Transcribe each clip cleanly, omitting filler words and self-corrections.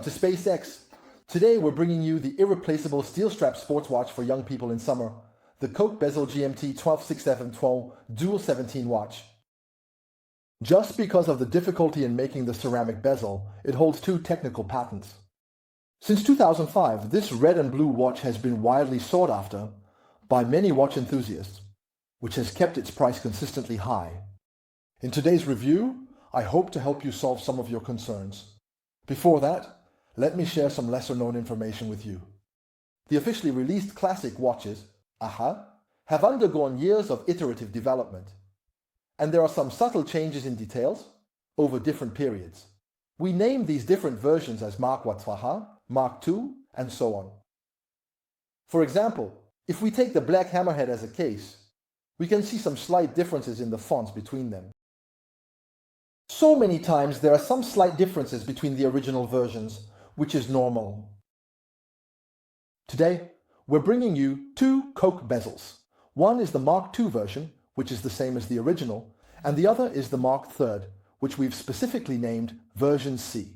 to SpaceX. Today we're bringing you the irreplaceable steel strap sports watch for young people in summer, the Coke Bezel GMT 126712 Dual 17 watch. Just because of the difficulty in making the ceramic bezel, it holds 2 technical patents. Since 2005, this red and blue watch has been widely sought after by many watch enthusiasts, which has kept its price consistently high. In today's review, I hope to help you solve some of your concerns. Before that, let me share some lesser-known information with you. The officially released classic watches, have undergone years of iterative development, and there are some subtle changes in details over different periods. We name these different versions as Mark II, Mark II, and so on. For example, if we take the black hammerhead as a case, we can see some slight differences in the fonts between them. So many times there are some slight differences between the original versions, which is normal. Today, we're bringing you 2 Coke bezels. One is the Mark II version, which is the same as the original, and the other is the Mark III, which we've specifically named version C.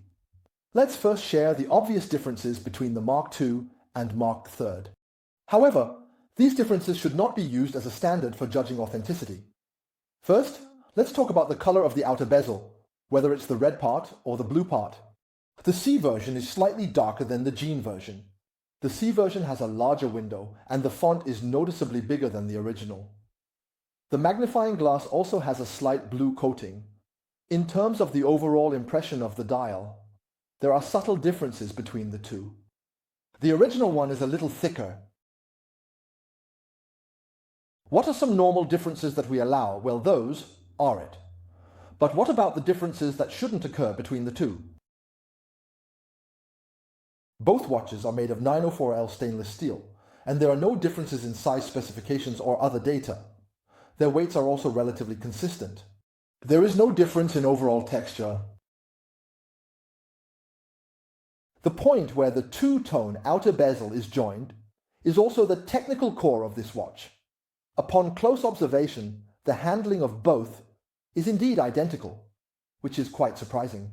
Let's first share the obvious differences between the Mark II and Mark III. However, these differences should not be used as a standard for judging authenticity. First, let's talk about the color of the outer bezel, whether it's the red part or the blue part. The C version is slightly darker than the jean version. The C version has a larger window, and the font is noticeably bigger than the original. The magnifying glass also has a slight blue coating. In terms of the overall impression of the dial, there are subtle differences between the two. The original one is a little thicker. What are some normal differences that we allow? Well, those are it. But what about the differences that shouldn't occur between the two? Both watches are made of 904L stainless steel, and there are no differences in size specifications or other data. Their weights are also relatively consistent. There is no difference in overall texture. The point where the two-tone outer bezel is joined is also the technical core of this watch. Upon close observation, the handling of both is indeed identical, which is quite surprising.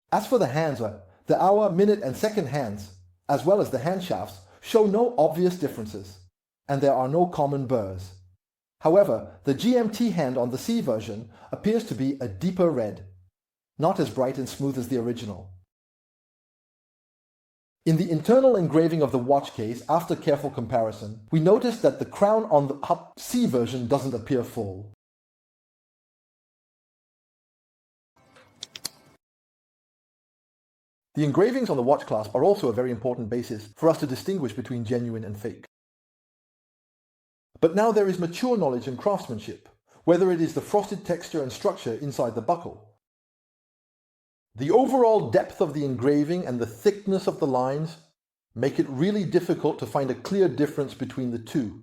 As for the hands, the hour, minute, and second hands, as well as the hand shafts, show no obvious differences, and there are no common burrs. However, the GMT hand on the C version appears to be a deeper red, not as bright and smooth as the original. In the internal engraving of the watch case, after careful comparison, we noticed that the crown on the C version doesn't appear full. The engravings on the watch clasp are also a very important basis for us to distinguish between genuine and fake. But now there is mature knowledge and craftsmanship, whether it is the frosted texture and structure inside the buckle. The overall depth of the engraving and the thickness of the lines make it really difficult to find a clear difference between the two.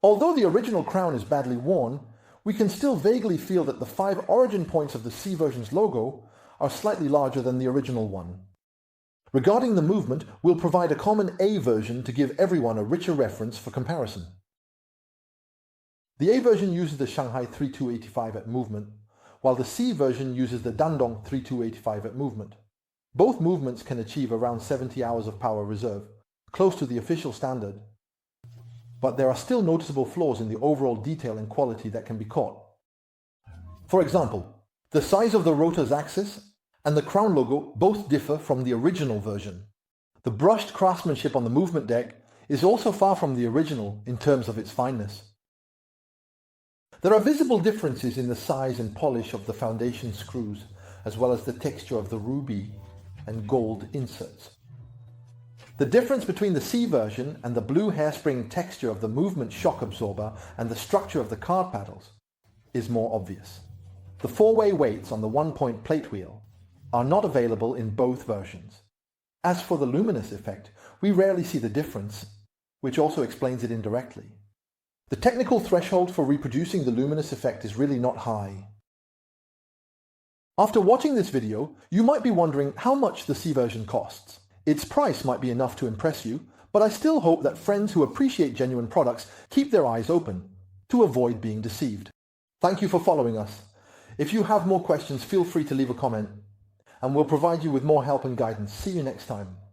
Although the original crown is badly worn, we can still vaguely feel that the 5 origin points of the C version's logo are slightly larger than the original one. Regarding the movement, we'll provide a common A version to give everyone a richer reference for comparison. The A version uses the Shanghai 3285 at movement, while the C version uses the Dandong 3285 at movement. Both movements can achieve around 70 hours of power reserve, close to the official standard. But there are still noticeable flaws in the overall detail and quality that can be caught. For example, the size of the rotor's axis and the crown logo both differ from the original version. The brushed craftsmanship on the movement deck is also far from the original in terms of its fineness. There are visible differences in the size and polish of the foundation screws, as well as the texture of the ruby and gold inserts. The difference between the C version and the blue hairspring texture of the movement shock absorber and the structure of the card paddles is more obvious. The 4-way weights on the 1-point plate wheel are not available in both versions. As for the luminous effect, we rarely see the difference, which also explains it indirectly. The technical threshold for reproducing the luminous effect is really not high. After watching this video, you might be wondering how much the C version costs. Its price might be enough to impress you, but I still hope that friends who appreciate genuine products keep their eyes open. to avoid being deceived. Thank you for following us. If you have more questions, feel free to leave a comment, and we'll provide you with more help and guidance. See you next time.